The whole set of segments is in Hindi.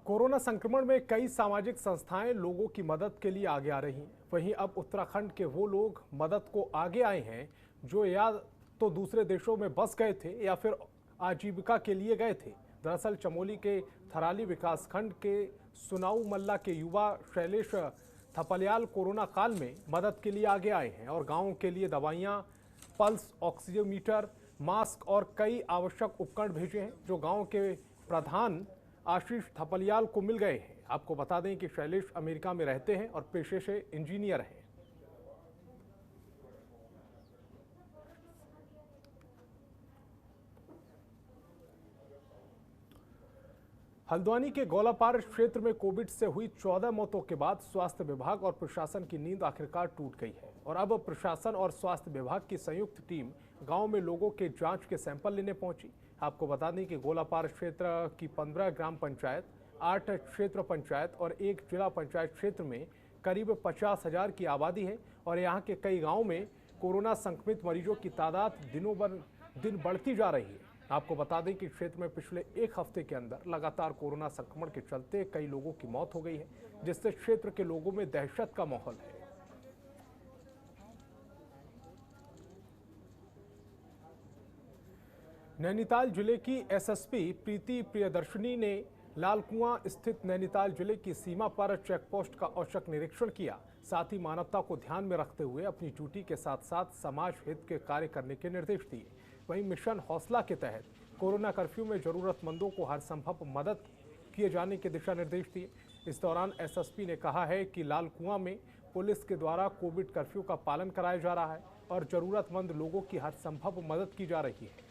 कोरोना संक्रमण में कई सामाजिक संस्थाएं लोगों की मदद के लिए आगे आ रही हैं। वहीं अब उत्तराखंड के वो लोग मदद को आगे आए हैं जो या तो दूसरे देशों में बस गए थे या फिर आजीविका के लिए गए थे। दरअसल चमोली के थराली विकासखंड के सुनाऊ मल्ला के युवा शैलेश थपलियाल कोरोना काल में मदद के लिए आगे आए हैं और गांवों के लिए दवाइयां, पल्स ऑक्सीमीटर, मास्क और कई आवश्यक उपकरण भेजे हैं जो गांव के प्रधान आशीष थपलियाल को मिल गए हैं। आपको बता दें कि शैलेश अमेरिका में रहते हैं और पेशे से इंजीनियर हैं। हल्द्वानी के गोलापार क्षेत्र में कोविड से हुई 14 मौतों के बाद स्वास्थ्य विभाग और प्रशासन की नींद आखिरकार टूट गई है और अब प्रशासन और स्वास्थ्य विभाग की संयुक्त टीम गांव में लोगों के जांच के सैंपल लेने पहुंची। आपको बता दें कि गोलापार क्षेत्र की 15 ग्राम पंचायत, 8 क्षेत्र पंचायत और 1 जिला पंचायत क्षेत्र में करीब 50,000 की आबादी है और यहाँ के कई गाँव में कोरोना संक्रमित मरीजों की तादाद दिनों बर दिन बढ़ती जा रही है। आपको बता दें कि क्षेत्र में पिछले एक हफ्ते के अंदर लगातार कोरोना संक्रमण के चलते कई लोगों की मौत हो गई है, जिससे क्षेत्र के लोगों में दहशत का माहौल है। नैनीताल जिले की एसएसपी प्रीति प्रियदर्शनी ने लालकुआं स्थित नैनीताल जिले की सीमा पर चेकपोस्ट का औचक निरीक्षण किया। साथ ही मानवता को ध्यान में रखते हुए अपनी ड्यूटी के साथ साथ समाज हित के कार्य करने के निर्देश दिए। वहीं मिशन हौसला के तहत कोरोना कर्फ्यू में जरूरतमंदों को हर संभव मदद किए जाने के दिशा निर्देश दिए। इस दौरान एसएसपी ने कहा है कि लालकुआं में पुलिस के द्वारा कोविड कर्फ्यू का पालन कराया जा रहा है और जरूरतमंद लोगों की हर संभव मदद की जा रही है।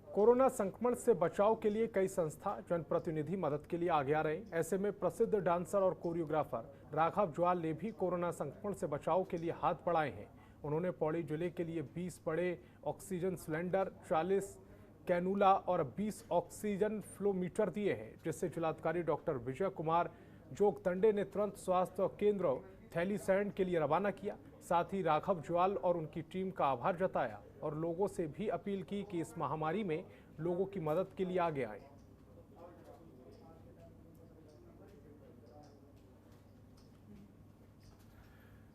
कोरोना संक्रमण से बचाव के लिए कई संस्था, जनप्रतिनिधि मदद के लिए आगे आ रहे हैं। ऐसे में प्रसिद्ध डांसर और कोरियोग्राफर राघव ज्वाल ने भी कोरोना संक्रमण से बचाव के लिए हाथ बढ़ाए हैं। उन्होंने पौड़ी जिले के लिए 20 बड़े ऑक्सीजन सिलेंडर, 40 कैनुला और 20 ऑक्सीजन फ्लोमीटर दिए हैं, जिससे जिलाधिकारी डॉक्टर विजय कुमार जोगदंडे ने तुरंत स्वास्थ्य केंद्र थैलीसैंड के लिए रवाना किया। साथ ही राघव ज्वाल और उनकी टीम का आभार जताया और लोगों से भी अपील की कि इस महामारी में लोगों की मदद के लिए आगे आएं।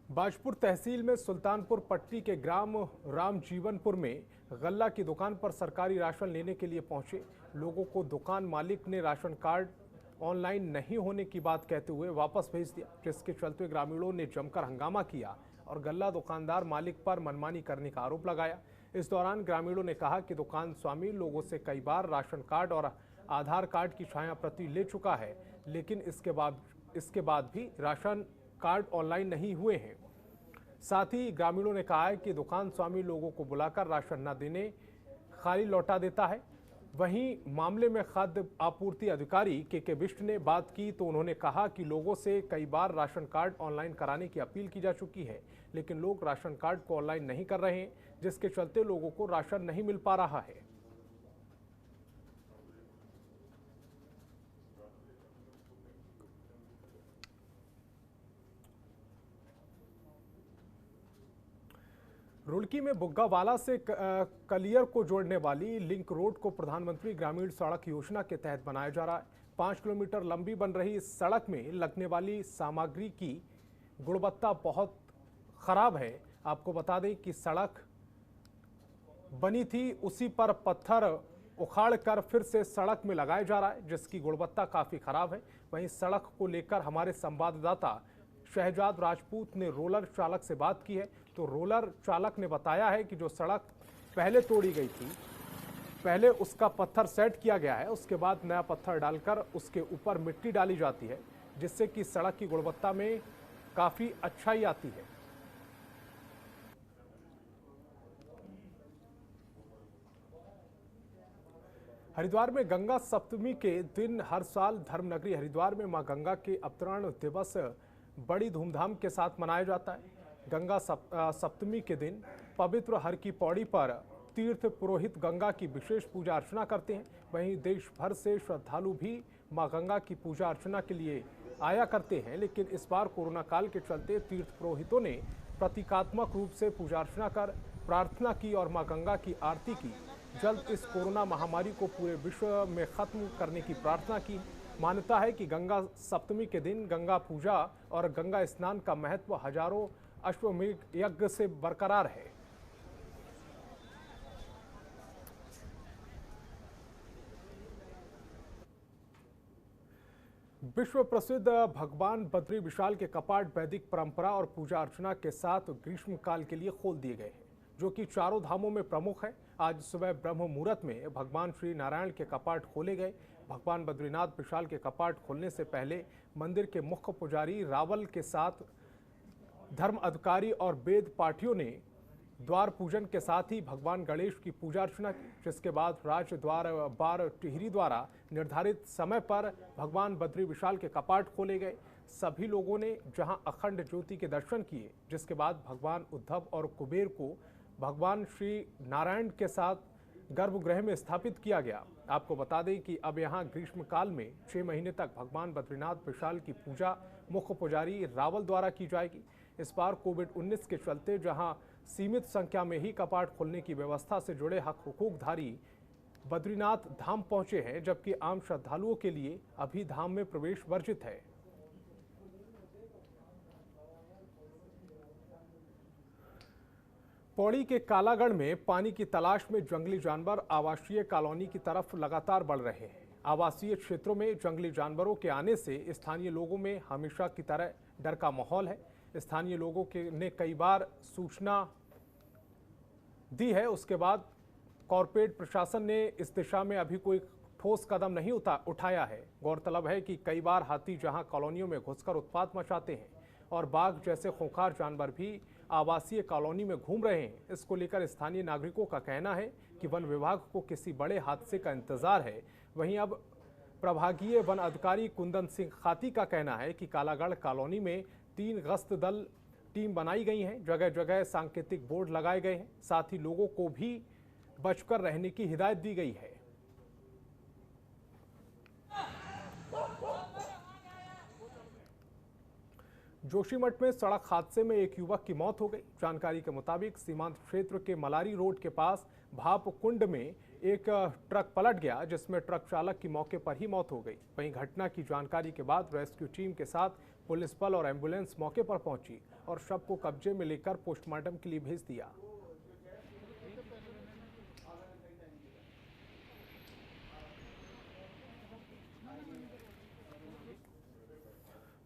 बाजपुर तहसील में सुल्तानपुर पट्टी के ग्राम रामजीवनपुर में गल्ला की दुकान पर सरकारी राशन लेने के लिए पहुंचे लोगों को दुकान मालिक ने राशन कार्ड ऑनलाइन नहीं होने की बात कहते हुए वापस भेज दिया, जिसके चलते ग्रामीणों ने जमकर हंगामा किया और गल्ला दुकानदार मालिक पर मनमानी करने का आरोप लगाया। इस दौरान ग्रामीणों ने कहा कि दुकान स्वामी लोगों से कई बार राशन कार्ड और आधार कार्ड की छाया प्रति ले चुका है, लेकिन इसके बाद भी राशन कार्ड ऑनलाइन नहीं हुए हैं। साथ ही ग्रामीणों ने कहा है कि दुकान स्वामी लोगों को बुलाकर राशन न देने खाली लौटा देता है। वहीं मामले में खाद्य आपूर्ति अधिकारी के बिष्ट ने बात की तो उन्होंने कहा कि लोगों से कई बार राशन कार्ड ऑनलाइन कराने की अपील की जा चुकी है, लेकिन लोग राशन कार्ड को ऑनलाइन नहीं कर रहे हैं, जिसके चलते लोगों को राशन नहीं मिल पा रहा है। रुड़की में बुग्गावाला से कलियर को जोड़ने वाली लिंक रोड को प्रधानमंत्री ग्रामीण सड़क योजना के तहत बनाया जा रहा है। 5 किलोमीटर लंबी बन रही इस सड़क में लगने वाली सामग्री की गुणवत्ता बहुत खराब है। आपको बता दें कि सड़क बनी थी, उसी पर पत्थर उखाड़ कर फिर से सड़क में लगाया जा रहा है, जिसकी गुणवत्ता काफ़ी खराब है। वहीं सड़क को लेकर हमारे संवाददाता शहजाद राजपूत ने रोलर चालक से बात की है, तो रोलर चालक ने बताया है कि जो सड़क पहले तोड़ी गई थी, पहले उसका पत्थर सेट किया गया है, उसके बाद नया पत्थर डालकर उसके ऊपर मिट्टी डाली जाती है, जिससे कि सड़क की गुणवत्ता में काफ़ी अच्छाई आती है। हरिद्वार में गंगा सप्तमी के दिन हर साल धर्मनगरी हरिद्वार में मां गंगा के अवतरण दिवस बड़ी धूमधाम के साथ मनाया जाता है। गंगा सप्तमी के दिन पवित्र हर की पौड़ी पर तीर्थ पुरोहित गंगा की विशेष पूजा अर्चना करते हैं। वहीं देश भर से श्रद्धालु भी मां गंगा की पूजा अर्चना के लिए आया करते हैं, लेकिन इस बार कोरोना काल के चलते तीर्थ पुरोहितों ने प्रतीकात्मक रूप से पूजा अर्चना कर प्रार्थना की और मां गंगा की आरती की। जल्द इस कोरोना महामारी को पूरे विश्व में खत्म करने की प्रार्थना की। मान्यता है कि गंगा सप्तमी के दिन गंगा पूजा और गंगा स्नान का महत्व हजारों अश्वमेध यज्ञ से बरकरार है। विश्व प्रसिद्ध भगवान बद्री विशाल के कपाट वैदिक परंपरा और पूजा अर्चना के साथ ग्रीष्म काल के लिए खोल दिए गए हैं, जो कि चारों धामों में प्रमुख है। आज सुबह ब्रह्म मुहूर्त में भगवान श्री नारायण के कपाट खोले गए। भगवान बद्रीनाथ विशाल के कपाट खोलने से पहले मंदिर के मुख्य पुजारी रावल के साथ धर्म अधिकारी और वेद पाठियों ने द्वार पूजन के साथ ही भगवान गणेश की पूजा अर्चना की, जिसके बाद राज द्वार बार टिहरी द्वारा निर्धारित समय पर भगवान बद्री विशाल के कपाट खोले गए। सभी लोगों ने जहां अखंड ज्योति के दर्शन किए, जिसके बाद भगवान उद्धव और कुबेर को भगवान श्री नारायण के साथ गर्भगृह में स्थापित किया गया। आपको बता दें कि अब यहां ग्रीष्म काल में 6 महीने तक भगवान बद्रीनाथ विशाल की पूजा मुख्य पुजारी रावल द्वारा की जाएगी। इस बार कोविड-19 के चलते जहां सीमित संख्या में ही कपाट खोलने की व्यवस्था से जुड़े हक हुकूकधारी बद्रीनाथ धाम पहुंचे हैं, जबकि आम श्रद्धालुओं के लिए अभी धाम में प्रवेश वर्जित है। पौड़ी के कालागढ़ में पानी की तलाश में जंगली जानवर आवासीय कॉलोनी की तरफ लगातार बढ़ रहे हैं। आवासीय क्षेत्रों में जंगली जानवरों के आने से स्थानीय लोगों में हमेशा की तरह डर का माहौल है। स्थानीय लोगों ने कई बार सूचना दी है, उसके बाद कॉर्पोरेट प्रशासन ने इस दिशा में अभी कोई ठोस कदम नहीं उठाया है। गौरतलब है कि कई बार हाथी जहां कॉलोनियों में घुसकर उत्पात मचाते हैं और बाघ जैसे खूंखार जानवर भी आवासीय कॉलोनी में घूम रहे हैं। इसको लेकर स्थानीय नागरिकों का कहना है कि वन विभाग को किसी बड़े हादसे का इंतजार है। वहीं अब प्रभागीय वन अधिकारी कुंदन सिंह खाती का कहना है कि कालागढ़ कॉलोनी में 3 गश्त दल टीम बनाई गई हैं। जगह जगह सांकेतिक बोर्ड लगाए गए हैं। साथ ही लोगों को भी बचकर रहने की हिदायत दी गई है। जोशीमठ में सड़क हादसे में एक युवक की मौत हो गई। जानकारी के मुताबिक सीमांत क्षेत्र के मलारी रोड के पास भाप कुंड में एक ट्रक पलट गया, जिसमें ट्रक चालक की मौके पर ही मौत हो गई। वहीं घटना की जानकारी के बाद रेस्क्यू टीम के साथ पुलिस बल और एम्बुलेंस मौके पर पहुंची और शव को कब्जे में लेकर पोस्टमार्टम के लिए भेज दिया।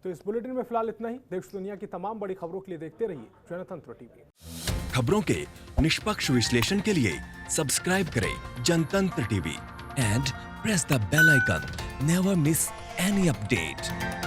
तो इस बुलेटिन में फिलहाल इतना ही। देश दुनिया की तमाम बड़ी खबरों के लिए देखते रहिए जनतंत्र टीवी। खबरों के निष्पक्ष विश्लेषण के लिए सब्सक्राइब करें Jantantra TV and press the bell icon. Never miss any update.